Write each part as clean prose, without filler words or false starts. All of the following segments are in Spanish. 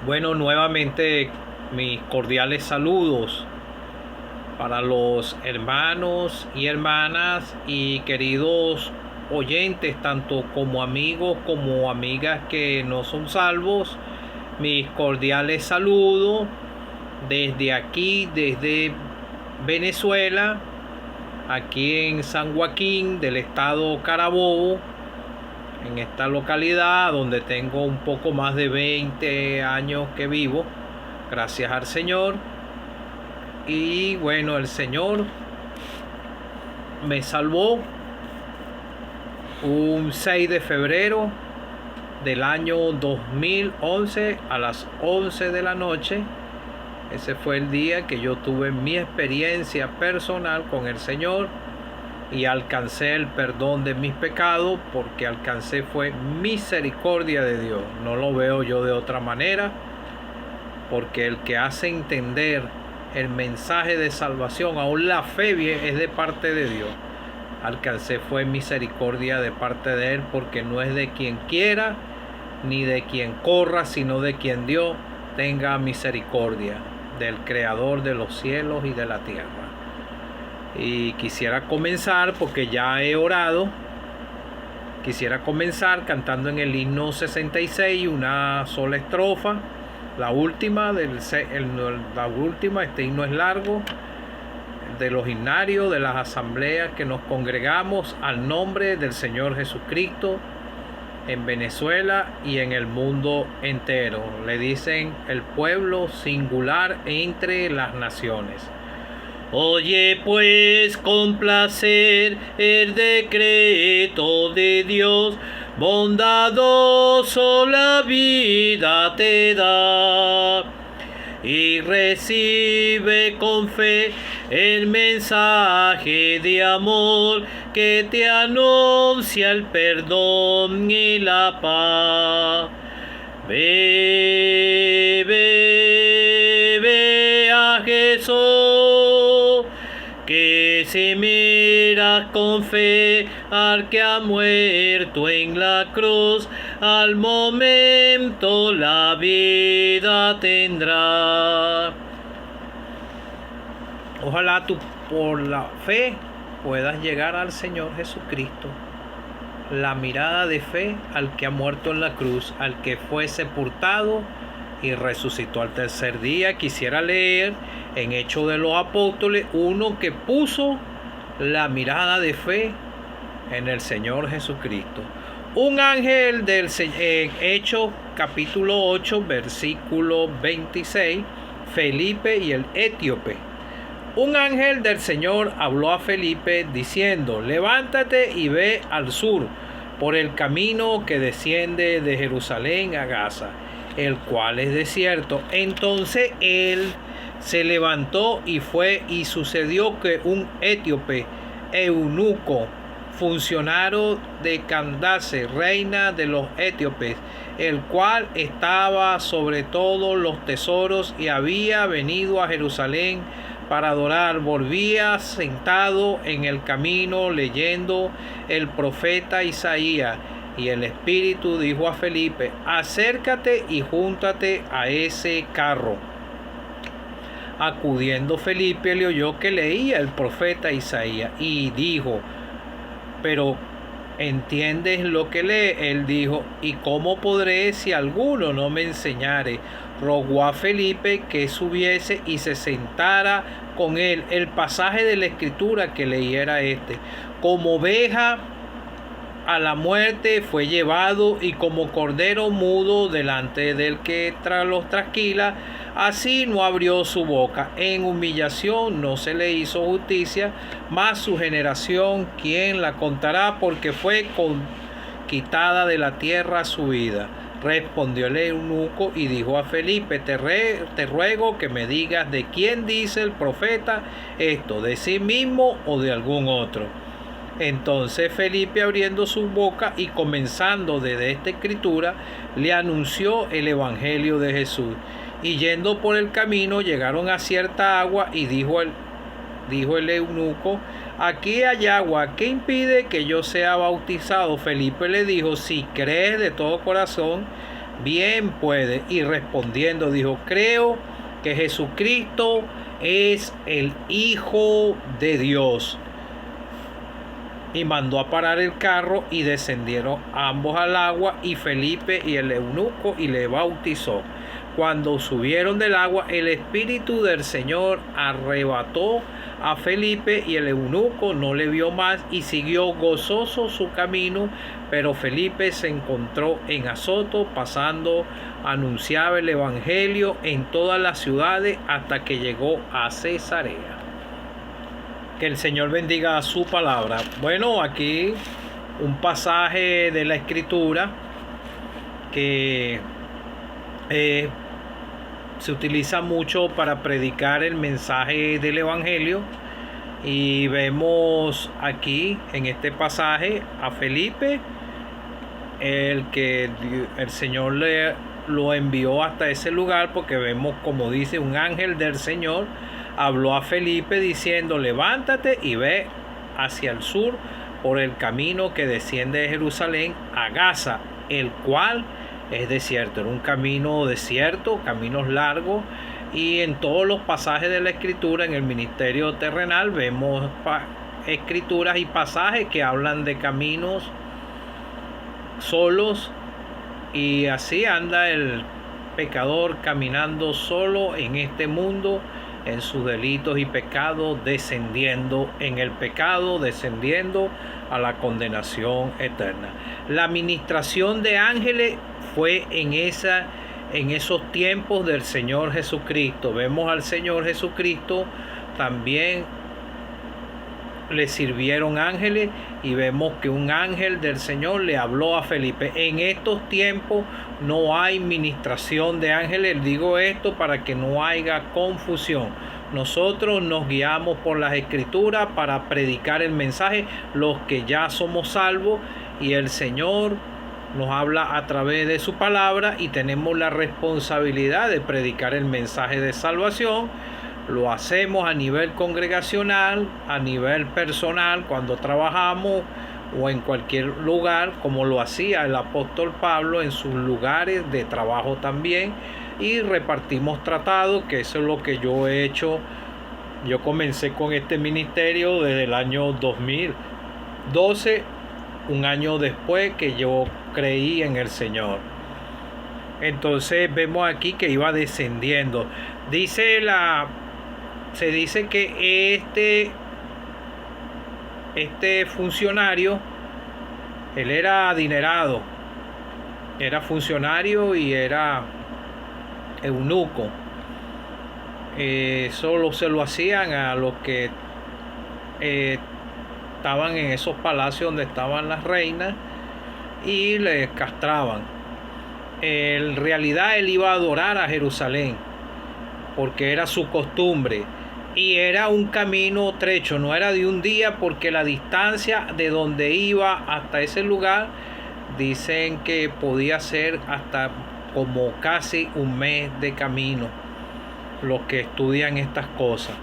Bueno, nuevamente mis cordiales saludos para los hermanos y hermanas y queridos oyentes, tanto como amigos como amigas que no son salvos. Mis cordiales saludos desde aquí, desde Venezuela, aquí en San Joaquín del estado Carabobo, en esta localidad donde tengo un poco más de 20 años que vivo, gracias al Señor. Y bueno, el Señor me salvó un 6 de febrero del año 2011 a las 11 de la noche. Ese fue el día que yo tuve mi experiencia personal con el Señor y alcancé el perdón de mis pecados, porque alcancé fue misericordia de Dios. No lo veo yo de otra manera, porque el que hace entender el mensaje de salvación, aún la fe es de parte de Dios. Alcancé fue misericordia de parte de Él, porque no es de quien quiera ni de quien corra, sino de quien Dios tenga misericordia, del Creador de los cielos y de la tierra. Y quisiera comenzar, porque ya he orado, quisiera comenzar cantando en el himno 66 una sola estrofa, la última, este himno es largo, de los himnarios, de las asambleas que nos congregamos al nombre del Señor Jesucristo en Venezuela y en el mundo entero. Le dicen el pueblo singular entre las naciones. Oye pues con placer el decreto de Dios, bondadoso la vida te da, y recibe con fe el mensaje de amor que te anuncia el perdón y la paz. Ve, ve, ve a Jesús, que si miras con fe al que ha muerto en la cruz, al momento la vida tendrá. Ojalá tú por la fe puedas llegar al Señor Jesucristo. La mirada de fe al que ha muerto en la cruz, al que fue sepultado y resucitó al tercer día. Quisiera leer en Hechos de los Apóstoles uno que puso la mirada de fe en el Señor Jesucristo. Un ángel del Hechos capítulo 8 versículo 26, Felipe y el etíope. Un ángel del Señor habló a Felipe diciendo: levántate y ve al sur por el camino que desciende de Jerusalén a Gaza, el cual es desierto. Entonces él se levantó y fue, y sucedió que un etíope, eunuco, funcionario de Candace, reina de los etíopes, el cual estaba sobre todos los tesoros y había venido a Jerusalén para adorar, volvía sentado en el camino leyendo el profeta Isaías, y el Espíritu dijo a Felipe: acércate y júntate a ese carro. Acudiendo Felipe le oyó que leía el profeta Isaías y dijo: pero ¿entiendes lo que lee? Él dijo: ¿y cómo podré si alguno no me enseñare? Rogó a Felipe que subiese y se sentara con él. El pasaje de la Escritura que leyera como oveja a la muerte fue llevado, y como cordero mudo delante del que los trasquila, así no abrió su boca. En humillación no se le hizo justicia, mas su generación, ¿quién la contará? Porque fue quitada de la tierra su vida. Respondió el eunuco y dijo a Felipe: te ruego que me digas de quién dice el profeta esto, de sí mismo o de algún otro. Entonces Felipe, abriendo su boca y comenzando desde esta escritura, le anunció el evangelio de Jesús. Y yendo por el camino llegaron a cierta agua, y dijo el eunuco: aquí hay agua, ¿qué impide que yo sea bautizado? Felipe le dijo: si crees de todo corazón, bien puede. Y respondiendo dijo, creo que Jesucristo es el Hijo de Dios. Y mandó a parar el carro y descendieron ambos al agua, y Felipe y el eunuco, y le bautizó. Cuando subieron del agua, el Espíritu del Señor arrebató a Felipe, y el eunuco no le vio más y siguió gozoso su camino. Pero Felipe se encontró en Azoto, pasando anunciaba el evangelio en todas las ciudades hasta que llegó a Cesarea. Que el Señor bendiga su palabra. Bueno, aquí un pasaje de la Escritura que se utiliza mucho para predicar el mensaje del Evangelio. Y vemos aquí en este pasaje a Felipe, el que el Señor lo envió hasta ese lugar, porque vemos, como dice, un ángel del Señor habló a Felipe diciendo, levántate y ve hacia el sur por el camino que desciende de Jerusalén a Gaza, el cual es desierto. Era un camino desierto, caminos largos, y en todos los pasajes de la Escritura, en el ministerio terrenal, vemos escrituras y pasajes que hablan de caminos solos, y así anda el pecador caminando solo en este mundo, en sus delitos y pecados, descendiendo en el pecado, descendiendo a la condenación eterna. La ministración de ángeles fue en esos tiempos del Señor Jesucristo. Vemos al Señor Jesucristo también le sirvieron ángeles, y vemos que un ángel del Señor le habló a Felipe. En estos tiempos no hay ministración de ángeles. Digo esto para que no haya confusión. Nosotros nos guiamos por las Escrituras para predicar el mensaje, los que ya somos salvos, y el Señor nos habla a través de su palabra, y tenemos la responsabilidad de predicar el mensaje de salvación. Lo hacemos a nivel congregacional, a nivel personal, cuando trabajamos o en cualquier lugar, como lo hacía el apóstol Pablo en sus lugares de trabajo también, y repartimos tratados, que eso es lo que yo he hecho. Yo comencé con este ministerio desde el año 2012, un año después que yo creí en el Señor. Entonces vemos aquí que iba descendiendo. Se dice que este funcionario, él era adinerado, era funcionario y era eunuco. Solo se lo hacían a los que estaban en esos palacios donde estaban las reinas, y les castraban. En realidad él iba a adorar a Jerusalén, porque era su costumbre, y era un camino trecho, no era de un día, porque la distancia de donde iba hasta ese lugar dicen que podía ser hasta como casi un mes de camino, los que estudian estas cosas.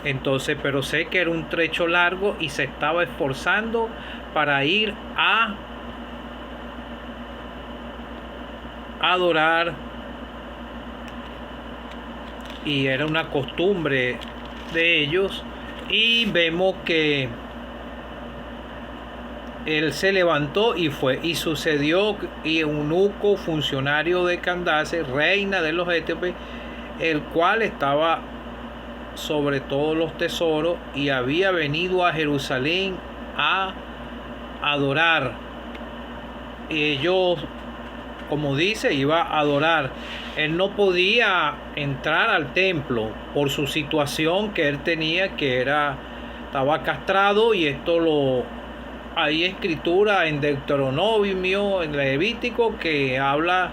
Entonces, pero sé que era un trecho largo, y se estaba esforzando para ir a adorar, y era una costumbre de ellos. Y vemos que él se levantó y fue, y sucedió, y eunuco, funcionario de Candace, reina de los etíopes, el cual estaba sobre todos los tesoros, y había venido a Jerusalén a adorar. Ellos, como dice, iba a adorar. Él no podía entrar al templo por su situación que él tenía, que estaba castrado, y esto hay escritura en Deuteronomio, en Levítico, que habla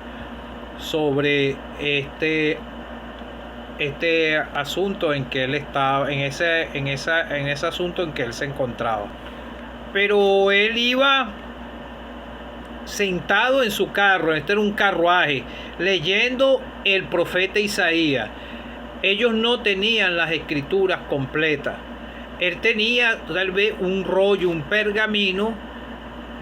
sobre este asunto en que él estaba, en ese asunto en que él se encontraba. Pero él iba sentado en su carro, este era un carruaje, leyendo el profeta Isaías. Ellos no tenían las escrituras completas. Él tenía tal vez un rollo, un pergamino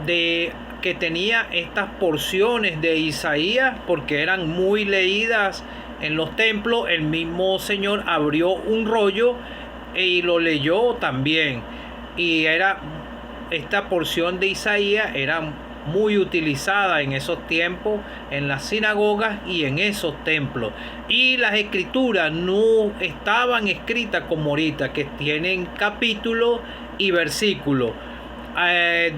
de que tenía estas porciones de Isaías, porque eran muy leídas en los templos. El mismo Señor abrió un rollo y lo leyó también. Y esta porción de Isaías era muy utilizada en esos tiempos en las sinagogas y en esos templos. Y las escrituras no estaban escritas como ahorita, que tienen capítulos y versículos.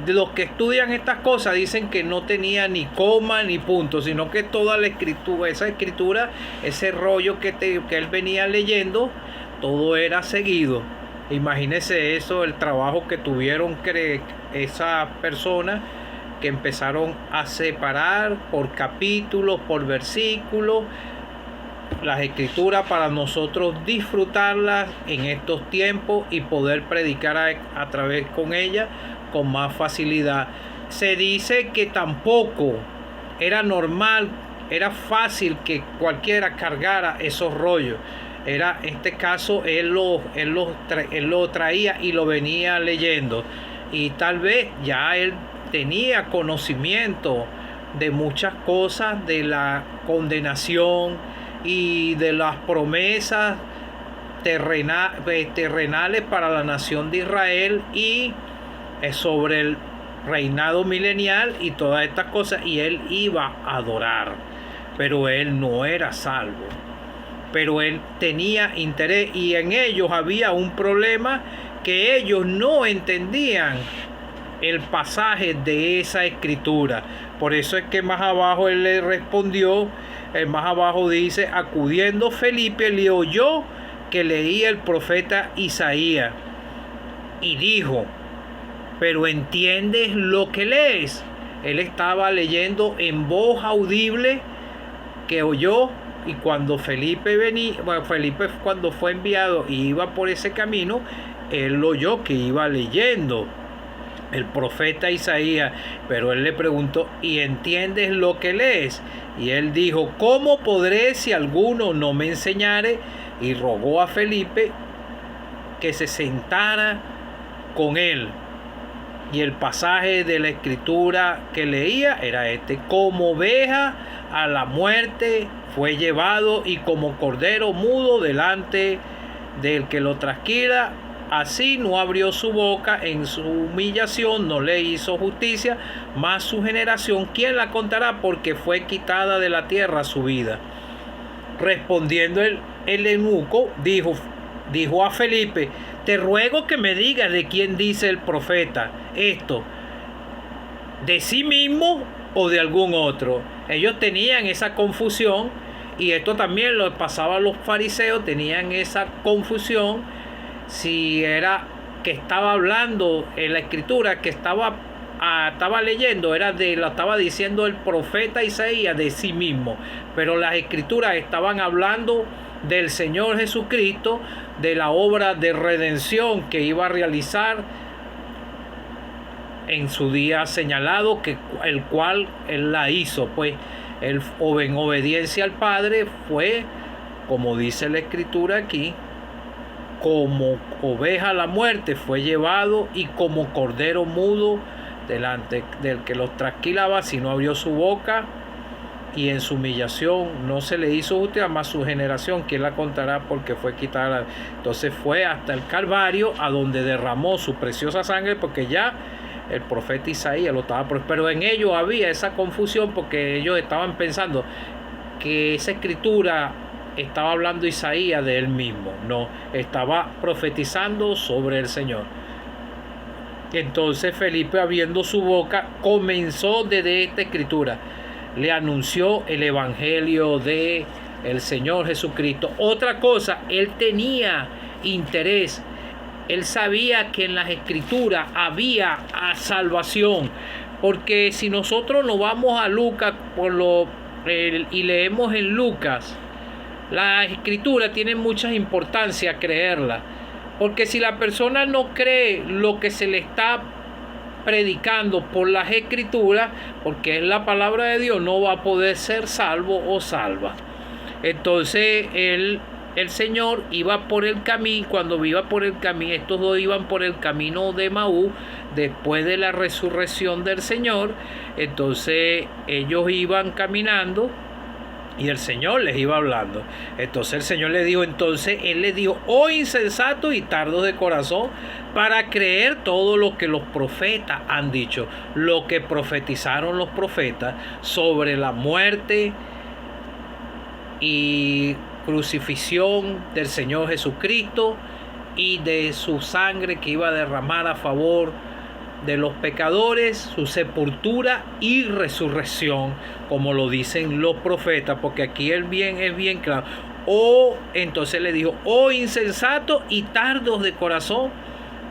Los que estudian estas cosas dicen que no tenía ni coma ni punto, sino que toda la escritura, ese rollo que él venía leyendo, todo era seguido. Imagínense eso, el trabajo que tuvieron esas personas que empezaron a separar por capítulos, por versículos, las escrituras para nosotros disfrutarlas en estos tiempos y poder predicar a través con ellas con más facilidad. Se dice que tampoco era normal, era fácil que cualquiera cargara esos rollos. En este caso él lo traía y lo venía leyendo, y tal vez ya él tenía conocimiento de muchas cosas, de la condenación y de las promesas terrenales para la nación de Israel, y sobre el reinado milenial y todas estas cosas, y él iba a adorar, pero él no era salvo. Pero él tenía interés, y en ellos había un problema, que ellos no entendían el pasaje de esa escritura. Por eso es que más abajo él le respondió, más abajo dice: acudiendo Felipe le oyó que leía el profeta Isaías y dijo: ¿pero entiendes lo que lees? Él estaba leyendo en voz audible que oyó. Y cuando Felipe cuando fue enviado y iba por ese camino, él oyó que iba leyendo el profeta Isaías. Pero él le preguntó: ¿y entiendes lo que lees? Y él dijo: ¿cómo podré si alguno no me enseñare? Y rogó a Felipe que se sentara con él. Y el pasaje de la escritura que leía era este: como oveja a la muerte fue llevado, y como cordero mudo delante del que lo trasquila, así no abrió su boca. En su humillación no le hizo justicia, mas su generación, ¿quién la contará? Porque fue quitada de la tierra su vida. Respondiendo el eunuco, dijo a Felipe: te ruego que me digas de quién dice el profeta esto, de sí mismo o de algún otro. Ellos tenían esa confusión, y esto también lo pasaba a los fariseos, tenían esa confusión si era que estaba hablando en la escritura, que estaba leyendo, lo estaba diciendo el profeta Isaías de sí mismo, pero las escrituras estaban hablando del Señor Jesucristo, de la obra de redención que iba a realizar en su día señalado, el cual él la hizo. Pues él, en obediencia al Padre, fue, como dice la escritura aquí, como oveja a la muerte fue llevado, y como cordero mudo delante del que los trasquilaba, si no abrió su boca, y en su humillación no se le hizo justicia, más su generación, ¿quién la contará? Porque fue quitada. Entonces fue hasta el Calvario, a donde derramó su preciosa sangre, porque ya el profeta Isaías lo estaba. Pero en ellos había esa confusión, porque ellos estaban pensando que esa escritura estaba hablando Isaías de él mismo. No, estaba profetizando sobre el Señor. Entonces Felipe, abriendo su boca, comenzó desde esta escritura. Le anunció el evangelio de el Señor Jesucristo. Otra cosa, él tenía interés. Él sabía que en las escrituras había salvación. Porque si nosotros nos vamos a Lucas y leemos en Lucas, la escritura tiene mucha importancia creerla. Porque si la persona no cree lo que se le está predicando por las escrituras, porque es la palabra de Dios, no va a poder ser salvo o salva. Entonces él el Señor iba por el camino, cuando iba por el camino, estos dos iban por el camino de Emaús, después de la resurrección del Señor. Entonces ellos iban caminando y el Señor les iba hablando. Entonces el Señor les dijo, Él les dijo, oh insensatos y tardos de corazón, para creer todo lo que los profetas han dicho, lo que profetizaron los profetas sobre la muerte y crucifixión del Señor Jesucristo y de su sangre que iba a derramar a favor de los pecadores, su sepultura y resurrección, como lo dicen los profetas, porque aquí es bien claro. Entonces le dijo, oh insensato y tardos de corazón,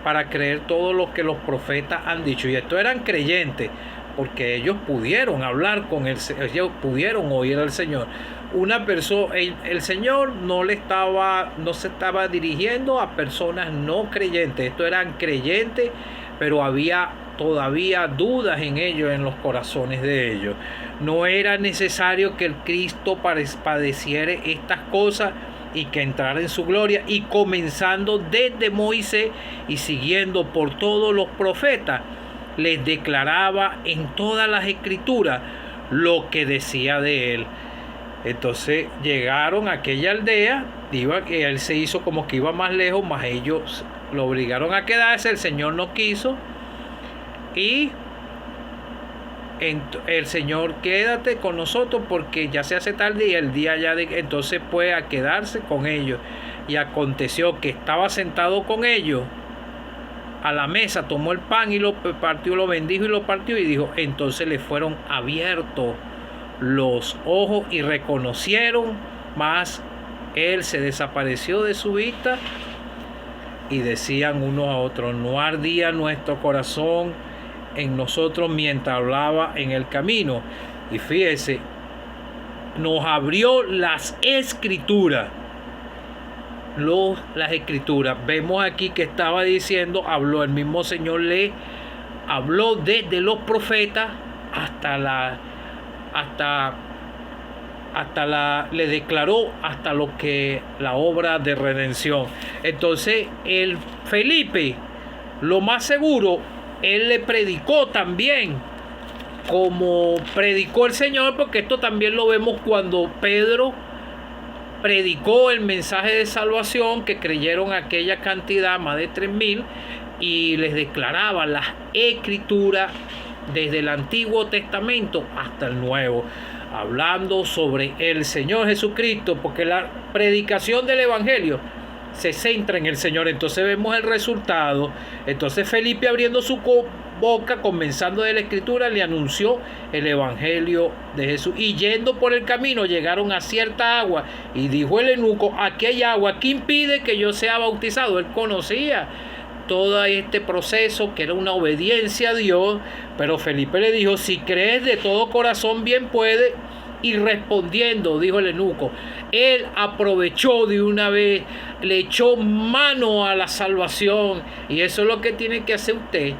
para creer todo lo que los profetas han dicho. Y estos eran creyentes, porque ellos pudieron hablar con él, ellos pudieron oír al Señor. Una persona, el Señor no se estaba dirigiendo a personas no creyentes. Estos eran creyentes, pero había todavía dudas en ellos, en los corazones de ellos. No era necesario que el Cristo padeciera estas cosas y que entrara en su gloria, y comenzando desde Moisés y siguiendo por todos los profetas, les declaraba en todas las escrituras lo que decía de él. Entonces llegaron a aquella aldea, que él se hizo como que iba más lejos, mas ellos lo obligaron a quedarse. El Señor no quiso, y el Señor, quédate con nosotros porque ya se hace tarde y el día ya entonces fue a quedarse con ellos. Y aconteció que estaba sentado con ellos a la mesa, tomó el pan y lo partió, lo bendijo y lo partió, y dijo, entonces le fueron abiertos los ojos y reconocieron, mas él se desapareció de su vista. Y decían unos a otros, no ardía nuestro corazón en nosotros mientras hablaba en el camino. Y fíjese, nos abrió las escrituras. Las escrituras. Vemos aquí que estaba diciendo, habló el mismo Señor, le habló desde los profetas le declaró hasta lo que la obra de redención. Entonces el Felipe, lo más seguro, él le predicó también como predicó el Señor, porque esto también lo vemos cuando Pedro predicó el mensaje de salvación, que creyeron aquella cantidad, más de 3,000, y les declaraba las escrituras desde el Antiguo Testamento hasta el Nuevo, hablando sobre el Señor Jesucristo, porque la predicación del Evangelio se centra en el Señor. Entonces vemos el resultado. Entonces Felipe, abriendo su boca, comenzando de la Escritura, le anunció el Evangelio de Jesús. Y yendo por el camino, llegaron a cierta agua, y dijo el eunuco, aquí hay agua, ¿qué impide que yo sea bautizado? Él conocía todo este proceso, que era una obediencia a Dios, pero Felipe le dijo, si crees de todo corazón, bien puede. Y respondiendo, dijo el eunuco, él aprovechó de una vez, le echó mano a la salvación. Y eso es lo que tiene que hacer usted.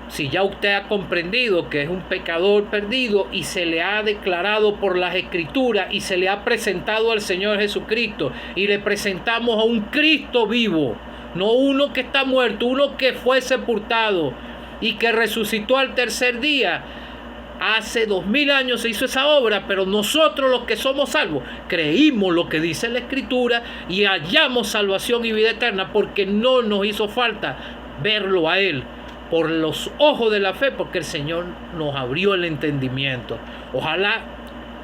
Si ya usted ha comprendido que es un pecador perdido y se le ha declarado por las escrituras y se le ha presentado al Señor Jesucristo, y le presentamos a un Cristo vivo, no uno que está muerto, uno que fue sepultado y que resucitó al tercer día. Hace 2000 años se hizo esa obra, pero nosotros, los que somos salvos, creímos lo que dice la Escritura y hallamos salvación y vida eterna, porque no nos hizo falta verlo a Él por los ojos de la fe, porque el Señor nos abrió el entendimiento. Ojalá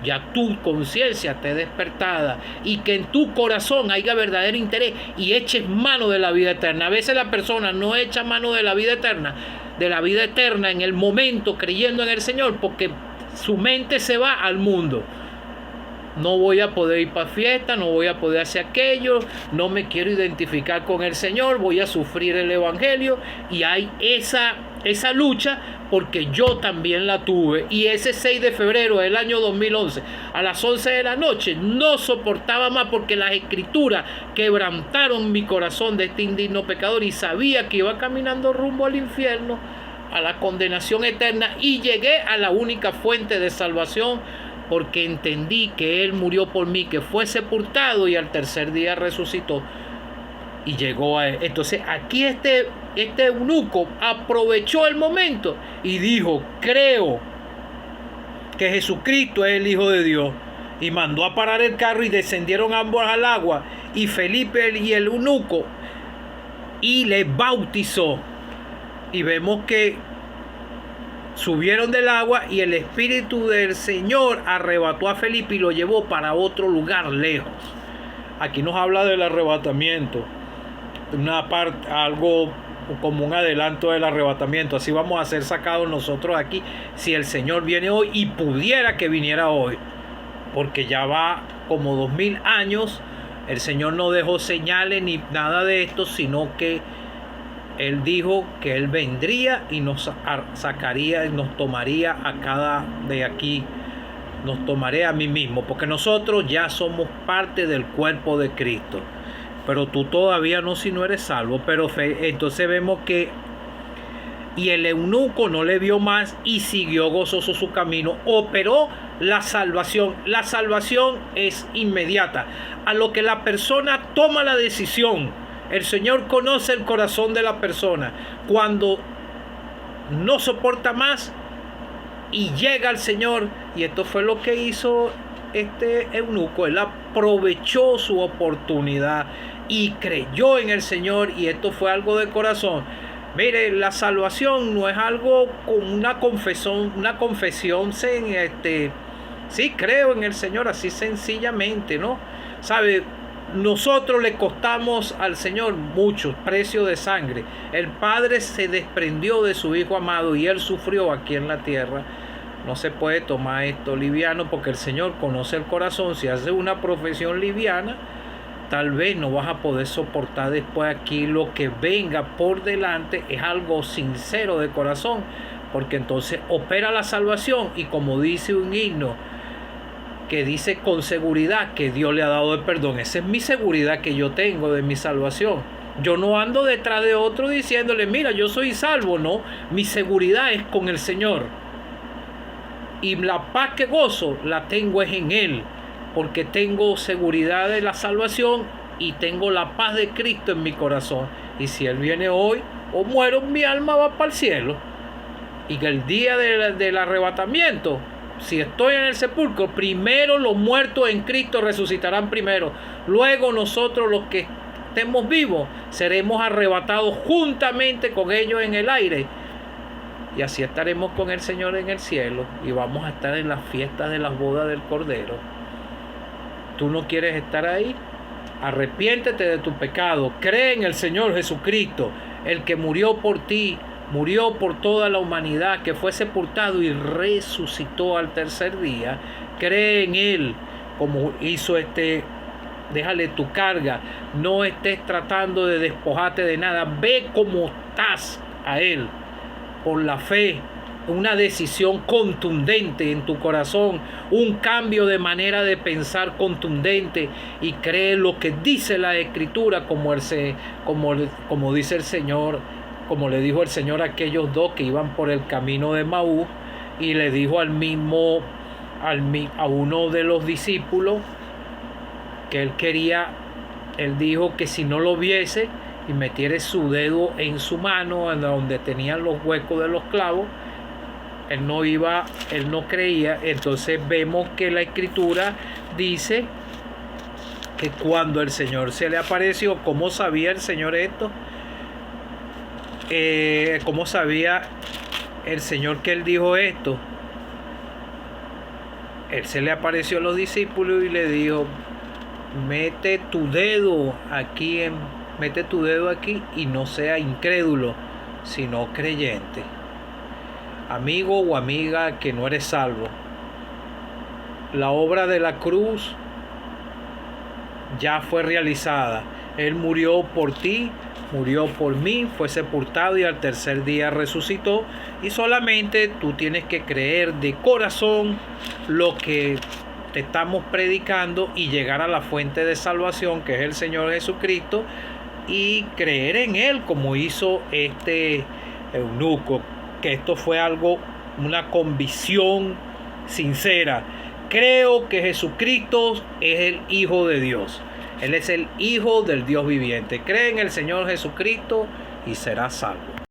ya tu conciencia esté despertada y que en tu corazón haya verdadero interés y eches mano de la vida eterna. A veces la persona no echa mano de la vida eterna en el momento, creyendo en el Señor, porque su mente se va al mundo. No voy a poder ir para fiesta, no voy a poder hacer aquello, no me quiero identificar con el Señor, voy a sufrir el Evangelio. Y hay esa lucha, porque yo también la tuve. Y ese 6 de febrero del año 2011, a las 11 de la noche, no soportaba más, porque las escrituras quebrantaron mi corazón de este indigno pecador, y sabía que iba caminando rumbo al infierno, a la condenación eterna, y llegué a la única fuente de salvación porque entendí que Él murió por mí, que fue sepultado y al tercer día resucitó y llegó a Él. Entonces aquí este eunuco aprovechó el momento y dijo: creo que Jesucristo es el Hijo de Dios. Y mandó a parar el carro y descendieron ambos al agua, y Felipe y el eunuco, y les bautizó. Y vemos que subieron del agua y el Espíritu del Señor arrebató a Felipe y lo llevó para otro lugar lejos. Aquí nos habla del arrebatamiento, una parte, algo como un adelanto del arrebatamiento. Así vamos a ser sacados nosotros aquí si el Señor viene hoy, y pudiera que viniera hoy, porque ya va como 2000 años. El Señor no dejó señales ni nada de esto, sino que Él dijo que Él vendría y nos sacaría y nos tomaría a cada de aquí, nos tomaré a mí mismo, porque nosotros ya somos parte del cuerpo de Cristo. Pero tú todavía no, si no eres salvo. Pero entonces vemos que y el eunuco no le vio más y siguió gozoso su camino. Operó la salvación. La salvación es inmediata. A lo que la persona toma la decisión. El Señor conoce el corazón de la persona. Cuando no soporta más y llega al Señor. Y esto fue lo que hizo este eunuco. Él aprovechó su oportunidad y creyó en el Señor. Y esto fue algo de corazón. Mire, la salvación no es algo con una confesión sí, creo en el Señor, así sencillamente, ¿no? ¿Sabe? Nosotros le costamos al Señor mucho, precio de sangre. El Padre se desprendió de su Hijo amado y Él sufrió aquí en la tierra. No se puede tomar esto liviano, porque el Señor conoce el corazón. Si hace una profesión liviana, tal vez no vas a poder soportar después aquí lo que venga por delante. Es algo sincero de corazón, porque entonces opera la salvación. Y como dice un himno que dice con seguridad que Dios le ha dado el perdón, esa es mi seguridad que yo tengo de mi salvación. Yo no ando detrás de otro diciéndole: mira, yo soy salvo. No, mi seguridad es con el Señor, y la paz que gozo la tengo es en Él, porque tengo seguridad de la salvación y tengo la paz de Cristo en mi corazón. Y si Él viene hoy o muero, mi alma va para el cielo. Y que el día del arrebatamiento, si estoy en el sepulcro, primero los muertos en Cristo resucitarán primero. Luego nosotros, los que estemos vivos, seremos arrebatados juntamente con ellos en el aire. Y así estaremos con el Señor en el cielo. Y vamos a estar en las fiestas de las bodas del Cordero. ¿Tú no quieres estar ahí? Arrepiéntete de tu pecado. Cree en el Señor Jesucristo, el que murió por ti, murió por toda la humanidad, que fue sepultado y resucitó al tercer día. Cree en Él, como hizo déjale tu carga. No estés tratando de despojarte de nada. Ve como estás a Él, por la fe. Una decisión contundente en tu corazón, un cambio de manera de pensar contundente, y cree lo que dice la Escritura, como dice el Señor, como le dijo el Señor a aquellos dos que iban por el camino de Maús, y le dijo a uno de los discípulos que él dijo que si no lo viese y metiere su dedo en su mano, en donde tenían los huecos de los clavos, él no creía. Entonces vemos que la Escritura dice que cuando el Señor se le apareció, ¿cómo sabía el Señor esto? ¿Cómo sabía el Señor que Él dijo esto? Él se le apareció a los discípulos y le dijo: mete tu dedo aquí y no sea incrédulo, sino creyente. Amigo o amiga que no eres salvo, la obra de la cruz ya fue realizada. Él murió por ti, murió por mí, fue sepultado y al tercer día resucitó. Y solamente tú tienes que creer de corazón lo que te estamos predicando y llegar a la fuente de salvación, que es el Señor Jesucristo, y creer en Él como hizo este eunuco. Que esto fue una convicción sincera, creo que Jesucristo es el Hijo de Dios. Él es el Hijo del Dios viviente. Cree en el Señor Jesucristo y serás salvo.